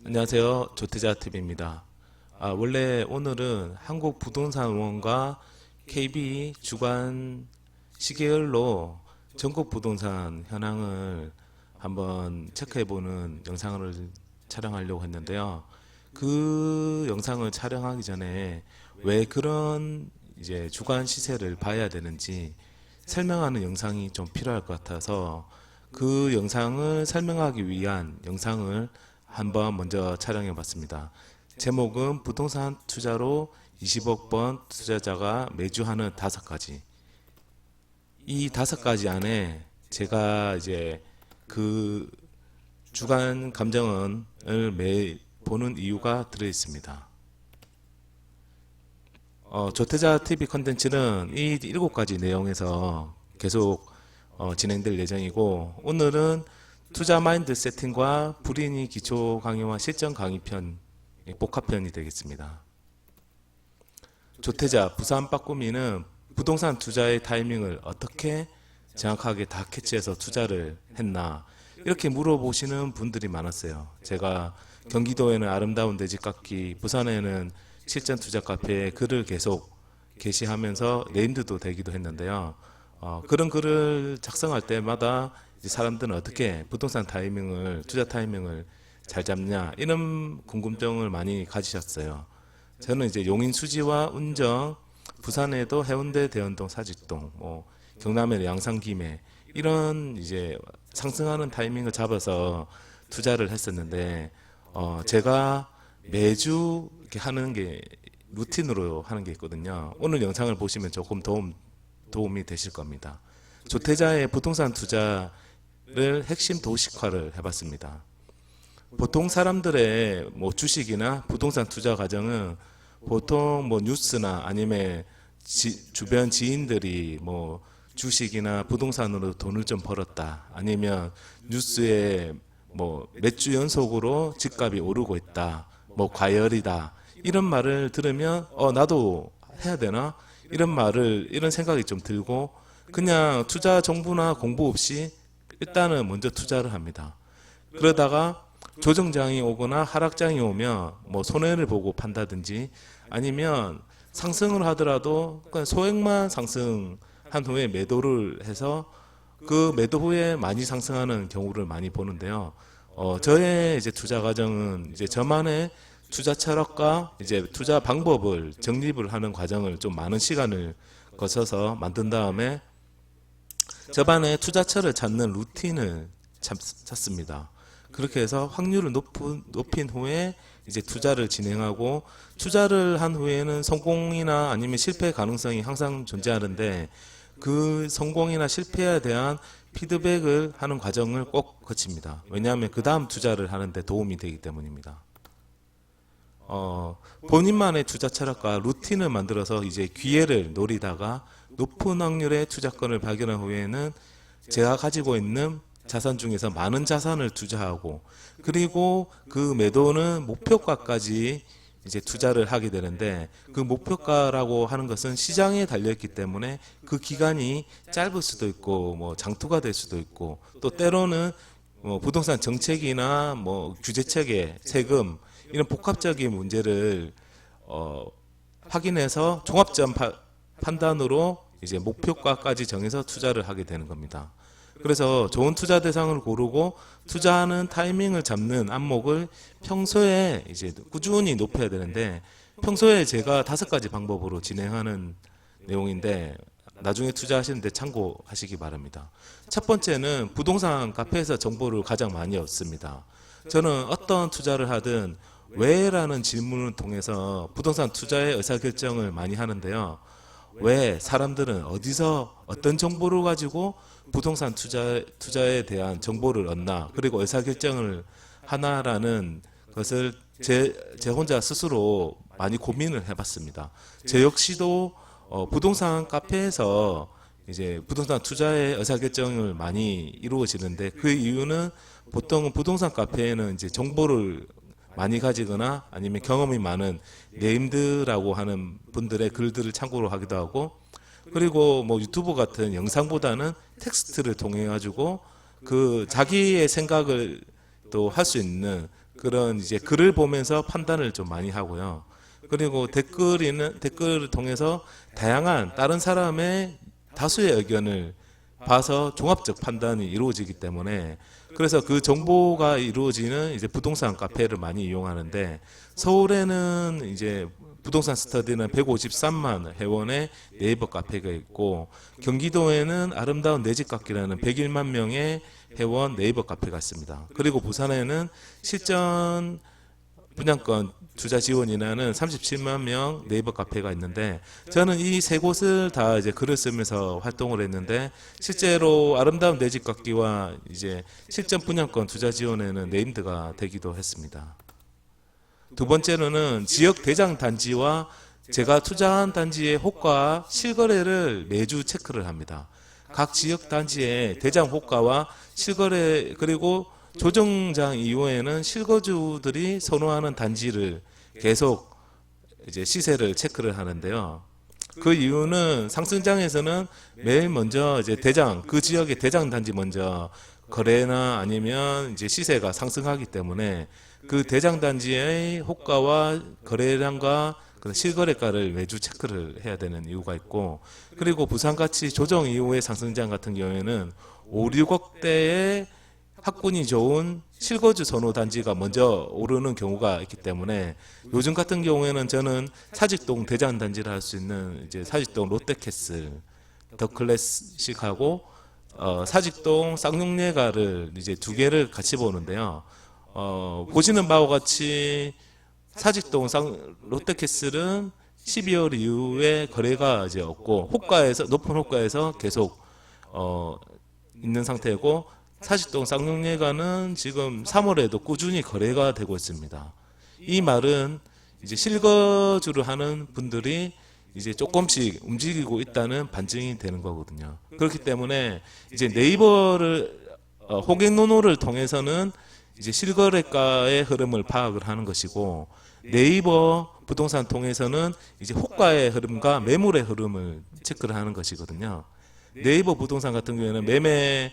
안녕하세요. 조태자TV입니다. 원래 오늘은 한국부동산원과 KB 주간 시계열로 전국 부동산 현황을 한번 체크해보는 영상을 촬영하려고 했는데요. 그 영상을 촬영하기 전에 왜 그런 이제 주간 시세를 봐야 되는지 설명하는 영상이 좀 필요할 것 같아서 그 영상을 설명하기 위한 영상을 한번 먼저 촬영해 봤습니다. 제목은 부동산 투자로 20억 번 투자자가 매주 하는 5가지. 이 5가지 안에 제가 이제 그 주간 감정원을 매 보는 이유가 들어 있습니다. 조태자 TV 컨텐츠는 이 7가지 내용에서 계속 진행될 예정이고, 오늘은 투자 마인드 세팅과 불인이 기초 강의와 실전 강의편 복합편이 되겠습니다. 조태자 부산 빠꾸미는 부동산 투자의 타이밍을 어떻게 정확하게 다 캐치해서 투자를 했나, 이렇게 물어보시는 분들이 많았어요. 제가 경기도에는 아름다운 대집깎기, 부산에는 실전 투자 카페에 글을 계속 게시하면서 네임드도 되기도 했는데요. 그런 글을 작성할 때마다 이제 사람들은 어떻게 부동산 타이밍을, 투자 타이밍을 잘 잡냐, 이런 궁금증을 많이 가지셨어요. 저는 이제 용인 수지와 운정, 부산에도 해운대, 대연동, 사직동, 경남의 양산, 김해, 이런 이제 상승하는 타이밍을 잡아서 투자를 했었는데, 제가 매주 이렇게 하는 게 루틴으로 하는 게 있거든요. 오늘 영상을 보시면 조금 도움이 되실 겁니다. 조태자의 부동산 투자를 핵심 도식화를 해봤습니다. 보통 사람들의 주식이나 부동산 투자 과정은 보통 뉴스나 아니면 주변 지인들이 주식이나 부동산으로 돈을 좀 벌었다, 아니면 뉴스에 몇 주 연속으로 집값이 오르고 있다, 과열이다, 이런 말을 들으면 나도 해야 되나, 이런 생각이 좀 들고 그냥 투자 정보나 공부 없이 일단은 먼저 투자를 합니다. 그러다가 조정장이 오거나 하락장이 오면 손해를 보고 판다든지, 아니면 상승을 하더라도 그냥 소액만 상승한 후에 매도를 해서 그 매도 후에 많이 상승하는 경우를 많이 보는데요. 저의 이제 투자 과정은 이제 저만의 투자 철학과 이제 투자 방법을 정립을 하는 과정을 좀 많은 시간을 거쳐서 만든 다음에 저만의 투자처를 찾는 루틴을 찾습니다. 그렇게 해서 확률을 높인 후에 이제 투자를 진행하고, 투자를 한 후에는 성공이나 아니면 실패 가능성이 항상 존재하는데, 그 성공이나 실패에 대한 피드백을 하는 과정을 꼭 거칩니다. 왜냐하면 그 다음 투자를 하는데 도움이 되기 때문입니다. 본인만의 투자 철학과 루틴을 만들어서 이제 기회를 노리다가 높은 확률의 투자권을 발견한 후에는 제가 가지고 있는 자산 중에서 많은 자산을 투자하고, 그리고 그 매도는 목표가까지 이제 투자를 하게 되는데, 그 목표가라고 하는 것은 시장에 달려있기 때문에 그 기간이 짧을 수도 있고 장투가 될 수도 있고, 또 때로는 부동산 정책이나 규제 체계, 세금, 이런 복합적인 문제를 확인해서 종합적 판단으로 이제 목표가까지 정해서 투자를 하게 되는 겁니다. 그래서 좋은 투자 대상을 고르고 투자하는 타이밍을 잡는 안목을 평소에 이제 꾸준히 높여야 되는데, 평소에 제가 5가지 방법으로 진행하는 내용인데 나중에 투자하시는데 참고하시기 바랍니다. 첫 번째는 부동산 카페에서 정보를 가장 많이 얻습니다. 저는 어떤 투자를 하든 왜라는 질문을 통해서 부동산 투자의 의사결정을 많이 하는데요. 왜 사람들은 어디서 어떤 정보를 가지고 부동산 투자에 대한 정보를 얻나, 그리고 의사결정을 하나라는 것을 제 혼자 스스로 많이 고민을 해봤습니다. 저 역시도 부동산 카페에서 이제 부동산 투자의 의사결정을 많이 이루어지는데, 그 이유는 보통 부동산 카페에는 이제 정보를 많이 가지거나 아니면 경험이 많은 네임드라고 하는 분들의 글들을 참고로 하기도 하고, 그리고 유튜브 같은 영상보다는 텍스트를 통해 가지고 그 자기의 생각을 또 할 수 있는 그런 이제 글을 보면서 판단을 좀 많이 하고요. 그리고 댓글을 통해서 다양한 다른 사람의 다수의 의견을 봐서 종합적 판단이 이루어지기 때문에, 그래서 그 정보가 이루어지는 이제 부동산 카페를 많이 이용하는데, 서울에는 이제 부동산 스터디는 153만 회원의 네이버 카페가 있고, 경기도에는 아름다운 내 집 갖기라는 101만 명의 회원 네이버 카페가 있습니다. 그리고 부산에는 실전 분양권 투자 지원이라는 37만 명 네이버 카페가 있는데, 저는 이 세 곳을 다 이제 글을 쓰면서 활동을 했는데, 실제로 아름다운 내 집 갖기와 이제 실전 분양권 투자 지원에는 네임드가 되기도 했습니다. 두 번째로는 지역 대장 단지와 제가 투자한 단지의 호가 실거래를 매주 체크를 합니다. 각 지역 단지의 대장 호가와 실거래, 그리고 조정장 이후에는 실거주들이 선호하는 단지를 계속 이제 시세를 체크를 하는데요. 그 이유는 상승장에서는 매일 먼저 이제 그 지역의 대장 단지 먼저 거래나 아니면 이제 시세가 상승하기 때문에 그 대장 단지의 호가와 거래량과 실거래가를 매주 체크를 해야 되는 이유가 있고, 그리고 부산가치 조정 이후의 상승장 같은 경우에는 5, 6억대의 학군이 좋은 실거주 선호 단지가 먼저 오르는 경우가 있기 때문에, 요즘 같은 경우에는 저는 사직동 대장 단지를 할 수 있는 이제 사직동 롯데캐슬 더 클래식하고 사직동 쌍용예가를 이제 두 개를 같이 보는데요. 보시는 바와 같이 사직동 롯데캐슬은 12월 이후에 거래가 이제 없고 높은 호가에서 계속 있는 상태고, 사직동 쌍용예가는 지금 3월에도 꾸준히 거래가 되고 있습니다. 이 말은 이제 실거주를 하는 분들이 이제 조금씩 움직이고 있다는 반증이 되는 거거든요. 그렇기 때문에 이제 네이버를 호객 노노를 통해서는 이제 실거래가의 흐름을 파악을 하는 것이고, 네이버 부동산 통해서는 이제 호가의 흐름과 매물의 흐름을 체크를 하는 것이거든요. 네이버 부동산 같은 경우에는 매매의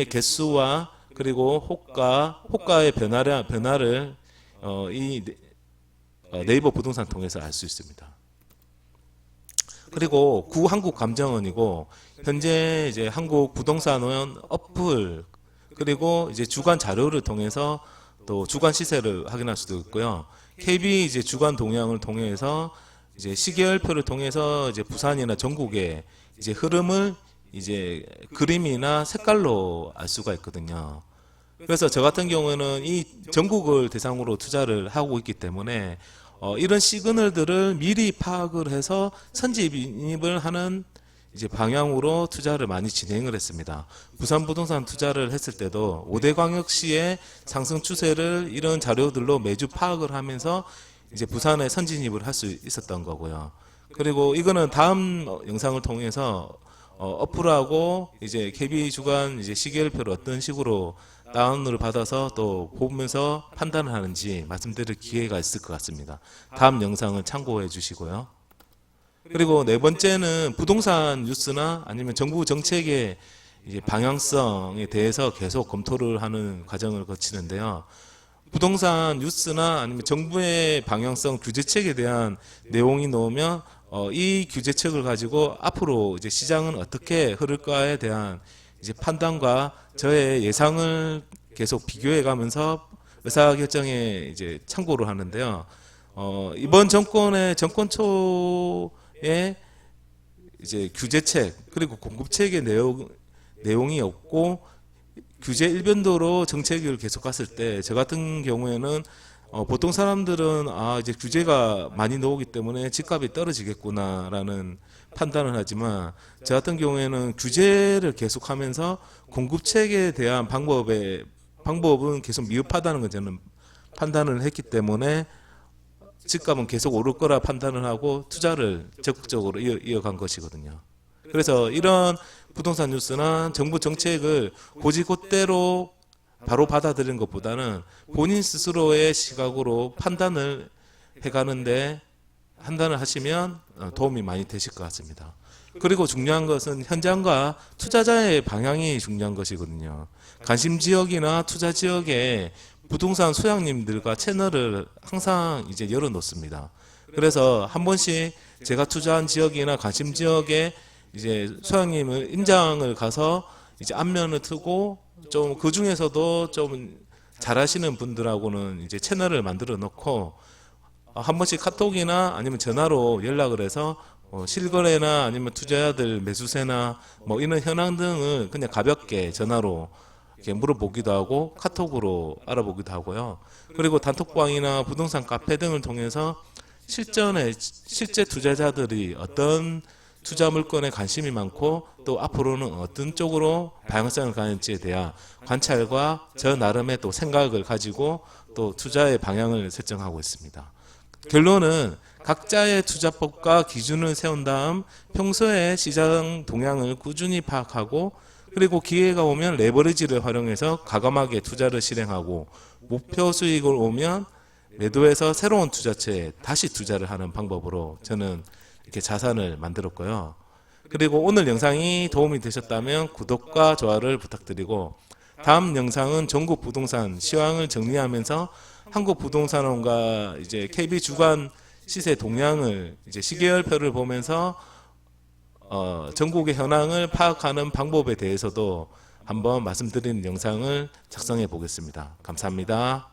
개수와 그리고 호가의 변화를 이 네이버 부동산 통해서 알 수 있습니다. 그리고 구한국감정원이고, 현재 이제 한국 부동산원 어플, 그리고 이제 주간 자료를 통해서 또 주간 시세를 확인할 수도 있고요. KB 이제 주간 동향을 통해서 이제 시계열표를 통해서 이제 부산이나 전국의 이제 흐름을 이제 그림이나 색깔로 알 수가 있거든요. 그래서 저 같은 경우는 이 전국을 대상으로 투자를 하고 있기 때문에 이런 시그널들을 미리 파악을 해서 선집을 하는 이제 방향으로 투자를 많이 진행을 했습니다. 부산 부동산 투자를 했을 때도 5대 광역시의 상승 추세를 이런 자료들로 매주 파악을 하면서 이제 부산에 선진입을 할 수 있었던 거고요. 그리고 이거는 다음 영상을 통해서 어플하고 이제 KB 주간 이제 시계열표를 어떤 식으로 다운을 받아서 또 보면서 판단을 하는지 말씀드릴 기회가 있을 것 같습니다. 다음 영상을 참고해 주시고요. 그리고 네 번째는 부동산 뉴스나 아니면 정부 정책의 이제 방향성에 대해서 계속 검토를 하는 과정을 거치는데요. 부동산 뉴스나 아니면 정부의 방향성 규제책에 대한 내용이 나오면 이 규제책을 가지고 앞으로 이제 시장은 어떻게 흐를까에 대한 이제 판단과 저의 예상을 계속 비교해 가면서 의사결정에 이제 참고를 하는데요. 이번 정권의 정권 초에 이제 규제책 그리고 공급책의 내용이 없고 규제 일변도로 정책을 계속 갔을 때, 저 같은 경우에는 보통 사람들은 이제 규제가 많이 나오기 때문에 집값이 떨어지겠구나라는 판단을 하지만, 저 같은 경우에는 규제를 계속하면서 공급책에 대한 방법은 계속 미흡하다는 걸 저는 판단을 했기 때문에 집값은 계속 오를 거라 판단을 하고 투자를 적극적으로 이어간 것이거든요. 그래서 이런 부동산 뉴스나 정부 정책을 곧이곧대로 바로 받아들이는 것보다는 본인 스스로의 시각으로 판단을 해가는데 판단을 하시면 도움이 많이 되실 것 같습니다. 그리고 중요한 것은 현장과 투자자의 방향이 중요한 것이거든요. 관심 지역이나 투자 지역에 부동산 소장님들과 채널을 항상 이제 열어놓습니다. 그래서 한 번씩 제가 투자한 지역이나 관심 지역에 이제 소장님을 임장을 가서 이제 안면을 트고 좀 그 중에서도 좀 잘하시는 분들하고는 이제 채널을 만들어 놓고 한 번씩 카톡이나 아니면 전화로 연락을 해서 실거래나 아니면 투자자들 매수세나 뭐 이런 현황 등을 그냥 가볍게 전화로 이렇게 물어보기도 하고 카톡으로 알아보기도 하고요. 그리고 단톡방이나 부동산 카페 등을 통해서 실제 투자자들이 어떤 투자 물건에 관심이 많고 또 앞으로는 어떤 쪽으로 방향성을 가는지에 대한 관찰과 저 나름의 또 생각을 가지고 또 투자의 방향을 설정하고 있습니다. 결론은 각자의 투자법과 기준을 세운 다음 평소에 시장 동향을 꾸준히 파악하고 그리고 기회가 오면 레버리지를 활용해서 과감하게 투자를 실행하고 목표 수익을 오면 매도해서 새로운 투자처에 다시 투자를 하는 방법으로 저는 이렇게 자산을 만들었고요. 그리고 오늘 영상이 도움이 되셨다면 구독과 좋아요를 부탁드리고 다음 영상은 전국 부동산 시황을 정리하면서 한국 부동산원과 이제 KB 주간 시세 동향을 이제 시계열표를 보면서 전국의 현황을 파악하는 방법에 대해서도 한번 말씀드리는 영상을 작성해 보겠습니다. 감사합니다.